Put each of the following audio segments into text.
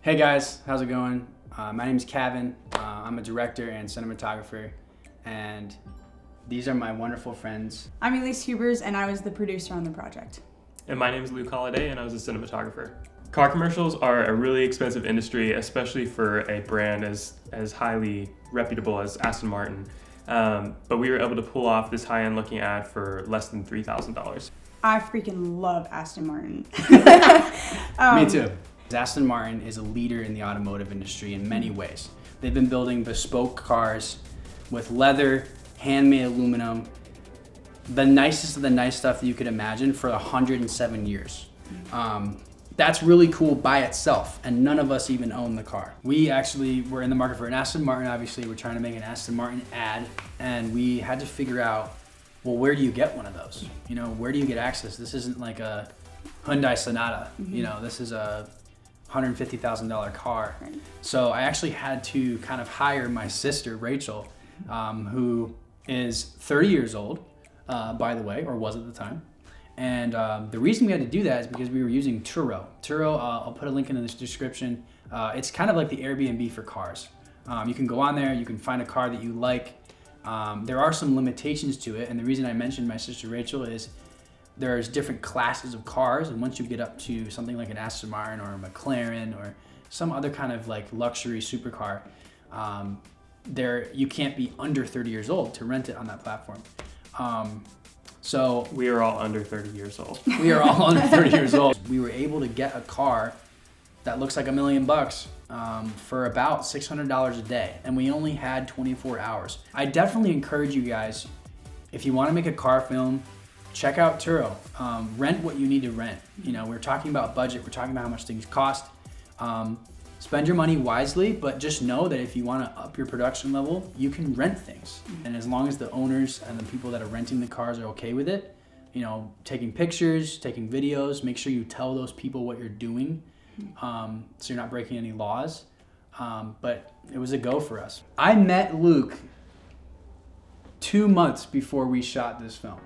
Hey guys, how's it going? My name is Kevin. I'm a director and cinematographer, and these are my wonderful friends. I'm Elise Hubers, and I was the producer on the project. And my name is Luke Holliday, and I was a cinematographer. Car commercials are a really expensive industry, especially for a brand as highly reputable as Aston Martin. But we were able to pull off this high-end looking ad for less than $3,000. I freaking love Aston Martin. Me too. Aston Martin is a leader in the automotive industry in many ways. They've been building bespoke cars with leather, handmade aluminum, the nicest of the nice stuff that you could imagine for 107 years. That's really cool by itself, and none of us even own the car. We actually were in the market for an Aston Martin. Obviously, we're trying to make an Aston Martin ad, and we had to figure out, well, where do you get one of those? You know, where do you get access? This isn't like a Hyundai Sonata. You know, this is a $150,000 car. Right. So I actually had to kind of hire my sister, Rachel, who is 30 years old, by the way, or was at the time. And the reason we had to do that is because we were using Turo. Turo, I'll put a link in the description. It's kind of like the Airbnb for cars. You can go on there, you can find a car that you like. There are some limitations to it, and the reason I mentioned my sister Rachel is there's different classes of cars, and once you get up to something like an Aston Martin or a McLaren or some other kind of like luxury supercar, you can't be under 30 years old to rent it on that platform. So We are all under 30 years old. we are all under 30 years old. We were able to get a car that looks like $1 million for about $600 a day, and we only had 24 hours. I definitely encourage you guys, if you want to make a car film, check out Turo. Rent what you need to rent. You know, we're talking about budget. We're talking about how much things cost. Spend your money wisely, but just know that if you want to up your production level, you can rent things. And as long as the owners and the people that are renting the cars are okay with it, you know, taking pictures, taking videos, make sure you tell those people what you're doing, so you're not breaking any laws. But it was a go for us. I met Luke 2 months before we shot this film.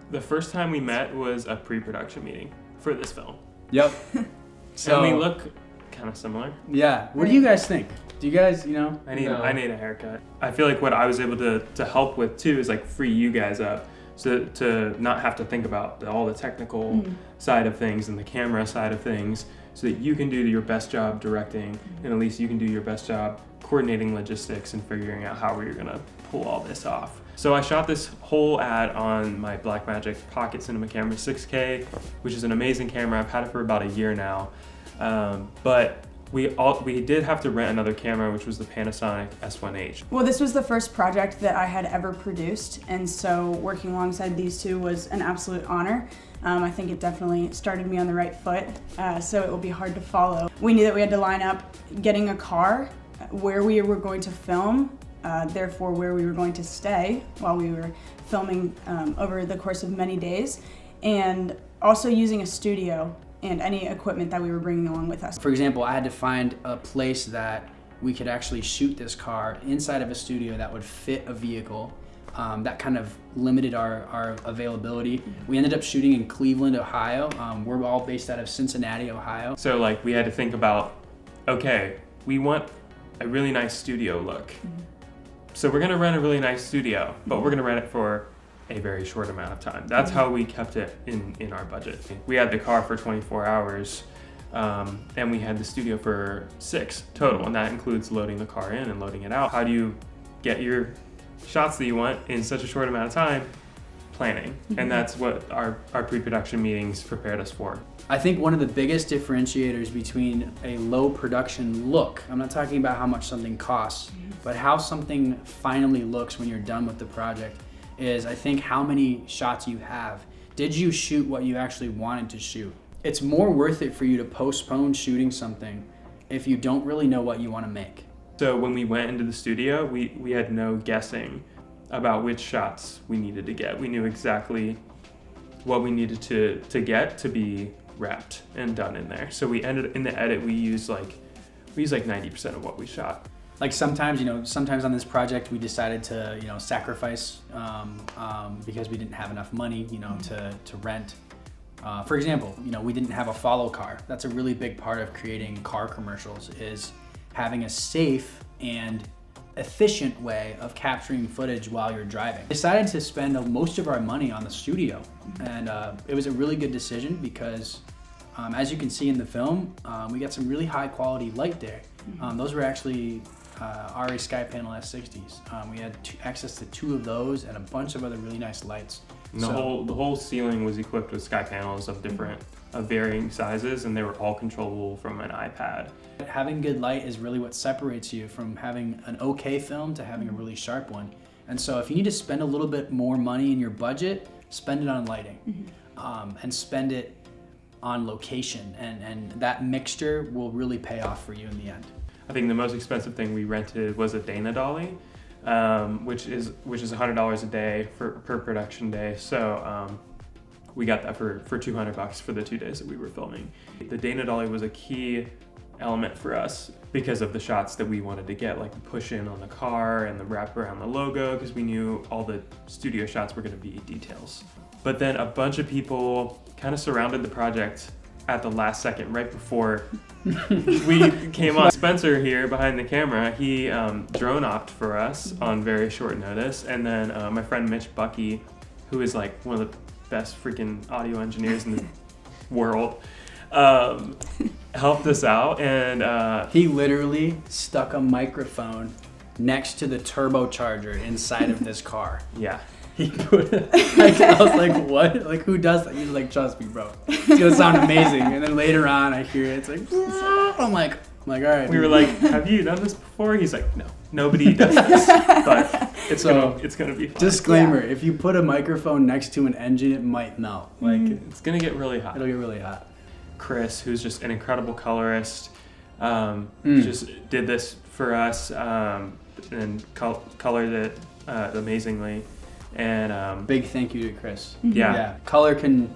The first time we met was a pre-production meeting for this film. Yep. So and we look kind of similar. Yeah. What do you guys think? Do you guys, you know? I need a haircut. I feel like what I was able to help with too is like free you guys up, so to not have to think about all the technical side of things and the camera side of things, so that you can do your best job directing, and at least you can do your best job coordinating logistics and figuring out how we're gonna pull all this off. So I shot this whole ad on my Blackmagic Pocket Cinema Camera 6K, which is an amazing camera. I've had it for about a year now. But we did have to rent another camera, which was the Panasonic S1H. Well, this was the first project that I had ever produced, and so working alongside these two was an absolute honor. I think it definitely started me on the right foot, so it will be hard to follow. We knew that we had to line up getting a car, where we were going to film, therefore where we were going to stay while we were filming over the course of many days, and also using a studio and any equipment that we were bringing along with us. For example, I had to find a place that we could actually shoot this car inside of a studio that would fit a vehicle. That kind of limited our availability. We ended up shooting in Cleveland, Ohio. We're all based out of Cincinnati, Ohio. So like we had to think about, okay, we want a really nice studio look. So we're gonna rent a really nice studio, but we're gonna rent it for a very short amount of time. That's how we kept it in our budget. We had the car for 24 hours, and we had the studio for 6 total, and that includes loading the car in and loading it out. How do you get your shots that you want in such a short amount of time? Planning. And that's what our pre-production meetings prepared us for. I think one of the biggest differentiators between a low production look, I'm not talking about how much something costs, but how something finally looks when you're done with the project, is I think how many shots you have. Did you shoot what you actually wanted to shoot? It's more worth it for you to postpone shooting something if you don't really know what you want to make. So when we went into the studio, we had no guessing about which shots we needed to get. We knew exactly what we needed to get to be wrapped and done in there. So we ended in the edit, we used like 90% of what we shot. Like sometimes on this project we decided to, sacrifice because we didn't have enough money, to rent For example, we didn't have a follow car. That's a really big part of creating car commercials, is having a safe and efficient way of capturing footage while you're driving. We decided to spend most of our money on the studio, and it was a really good decision because as you can see in the film, we got some really high quality light there. Those were actually RA SkyPanel S60s. We had access to 2 of those and a bunch of other really nice lights. And the whole ceiling was equipped with sky panels of varying sizes, and they were all controllable from an iPad. Having good light is really what separates you from having an okay film to having a really sharp one. And so if you need to spend a little bit more money in your budget, spend it on lighting, and spend it on location, and that mixture will really pay off for you in the end. I think the most expensive thing we rented was a Dana dolly, which is $100 a day per production day. So we got that for $200 for the 2 days that we were filming. The Dana dolly was a key element for us because of the shots that we wanted to get, like the push in on the car and the wrap around the logo, because we knew all the studio shots were going to be details. But then a bunch of people kind of surrounded the project at the last second, right before we came on. Spencer here behind the camera, he drone opt for us on very short notice. And then my friend Mitch Bucky, who is like one of the best freaking audio engineers in the world, helped us out. And he literally stuck a microphone next to the turbocharger inside of this car. Yeah. He put it, I was like, what? Like, who does that? He's like, trust me, bro. It's gonna sound amazing. And then later on, I hear it. It's like, I'm like, all right. We were like, have you done this before? He's like, no, nobody does this, but it's gonna be fun. Disclaimer: if you put a microphone next to an engine, it might melt. Like, it's gonna get really hot. It'll get really hot. Chris, who's just an incredible colorist, just did this for us and colored it amazingly. And big thank you to Chris. Yeah. Color can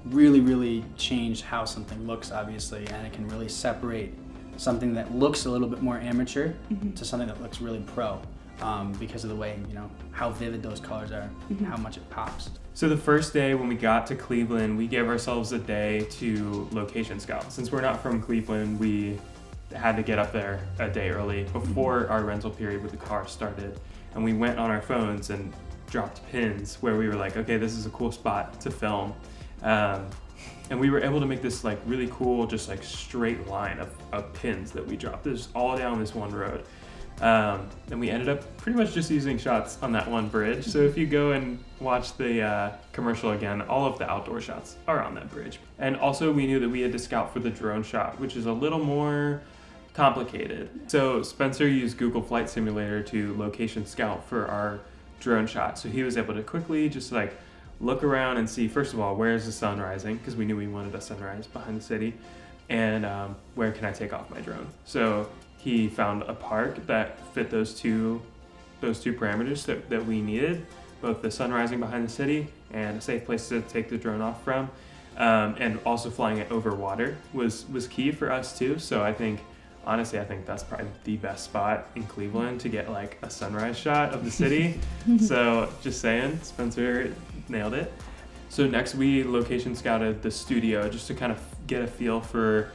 really, really change how something looks, obviously, and it can really separate something that looks a little bit more amateur to something that looks really pro, because of the way, how vivid those colors are, how much it pops. So the first day when we got to Cleveland, we gave ourselves a day to location scout. Since we're not from Cleveland, we had to get up there a day early before our rental period with the car started. And we went on our phones and dropped pins where we were like, okay, this is a cool spot to film. And we were able to make this like really cool, just like straight line of pins that we dropped. This all down this one road. And we ended up pretty much just using shots on that one bridge. So if you go and watch the commercial again, all of the outdoor shots are on that bridge. And also we knew that we had to scout for the drone shot, which is a little more complicated. So Spencer used Google Flight Simulator to location scout for our drone shot. So he was able to quickly just like look around and see, first of all, where is the sun rising? Because we knew we wanted a sunrise behind the city. And where can I take off my drone? So he found a park that fit those two parameters that we needed, both the sun rising behind the city and a safe place to take the drone off from. And also flying it over water was key for us too. So honestly, I think that's probably the best spot in Cleveland to get like a sunrise shot of the city. So just saying, Spencer nailed it. So next we location scouted the studio just to kind of get a feel for,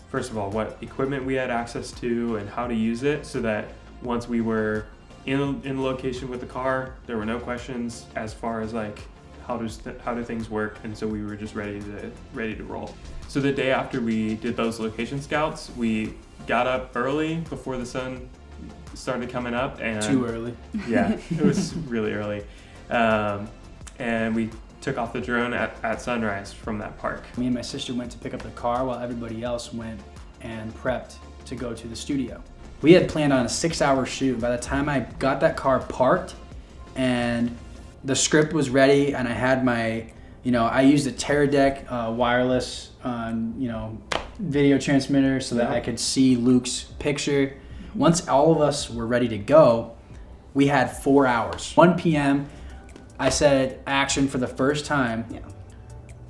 first of all, what equipment we had access to and how to use it, so that once we were in location with the car, there were no questions as far as like how do things work, and so we were just ready to roll. So the day after we did those location scouts, we got up early before the sun started coming up. And too early. Yeah, it was really early. And we took off the drone at sunrise from that park. Me and my sister went to pick up the car while everybody else went and prepped to go to the studio. We had planned on a 6-hour shoot. By the time I got that car parked and the script was ready and I had my, I used a Teradek wireless, video transmitter so that I could see Luke's picture. Once all of us were ready to go, we had 4 hours. 1 p.m., I said action for the first time,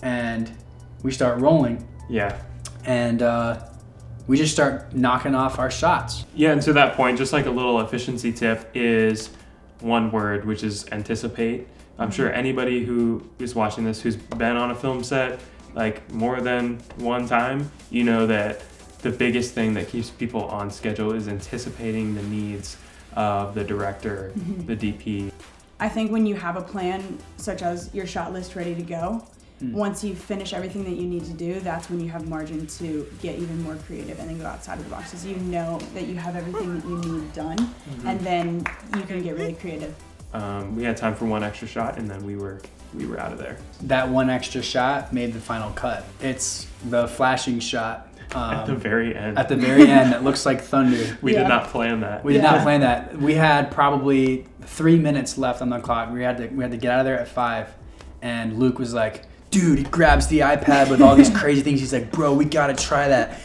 and we start rolling. Yeah. And we just start knocking off our shots. Yeah, and to that point, just like a little efficiency tip is one word, which is anticipate. I'm sure anybody who is watching this who's been on a film set, like more than one time, you know that the biggest thing that keeps people on schedule is anticipating the needs of the director, the DP. I think when you have a plan, such as your shot list ready to go, once you finish everything that you need to do, that's when you have margin to get even more creative and then go outside of the boxes. You know that you have everything that you need done, and then you can get really creative. We had time for one extra shot, and then we were out of there. That one extra shot made the final cut. It's the flashing shot. At the very end. At the very end, it looks like thunder. We did not plan that. We did not plan that. We had probably 3 minutes left on the clock. We had to get out of there at 5, and Luke was like, dude, he grabs the iPad with all these crazy things. He's like, bro, we gotta try that.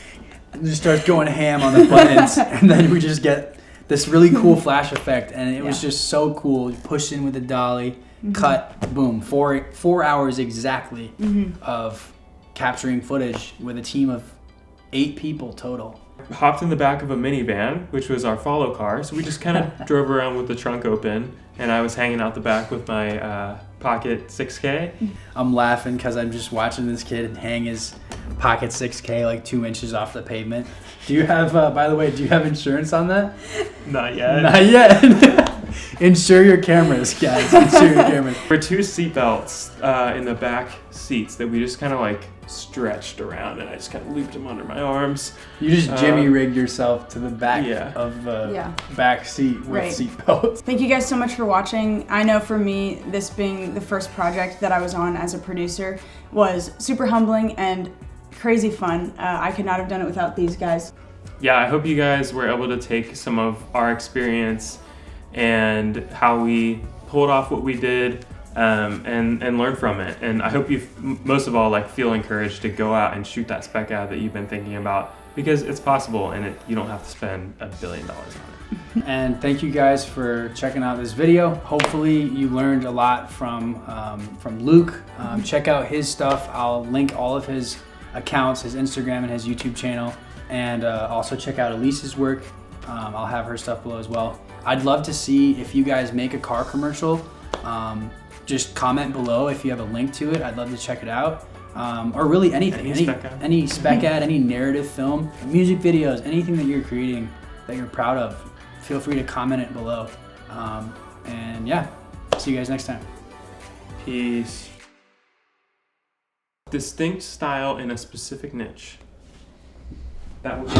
And just starts going ham on the buttons, and then we just get this really cool flash effect, and it was just so cool. You push in with the dolly, cut, boom, 4 hours exactly of capturing footage with a team of 8 people total. Hopped in the back of a minivan, which was our follow car, so we just kind of drove around with the trunk open, and I was hanging out the back with my Pocket 6K. I'm laughing because I'm just watching this kid hang his Pocket 6K like 2 inches off the pavement. Do you have, by the way, do you have insurance on that? Not yet. Not yet. Insure your cameras, guys. Insure your cameras. There were 2 seatbelts in the back seats that we just kind of like stretched around, and I just kind of looped them under my arms. You just Jimmy rigged yourself to the back Yeah. of the back seat with seatbelts. Thank you guys so much for watching. I know for me, this being the first project that I was on as a producer was super humbling and crazy fun. I could not have done it without these guys. Yeah, I hope you guys were able to take some of our experience and how we pulled off what we did, and learn from it. And I hope you, most of all, like feel encouraged to go out and shoot that spec ad that you've been thinking about, because it's possible, and you don't have to spend $1 billion on it. And thank you guys for checking out this video. Hopefully you learned a lot from Luke. Check out his stuff. I'll link all of his accounts, his Instagram and his YouTube channel. And also check out Elise's work. I'll have her stuff below as well. I'd love to see if you guys make a car commercial. Just comment below if you have a link to it. I'd love to check it out. Or really anything, any spec ad, any narrative film, music videos, anything that you're creating that you're proud of, feel free to comment it below. And yeah, see you guys next time. Peace. Distinct style in a specific niche. That would be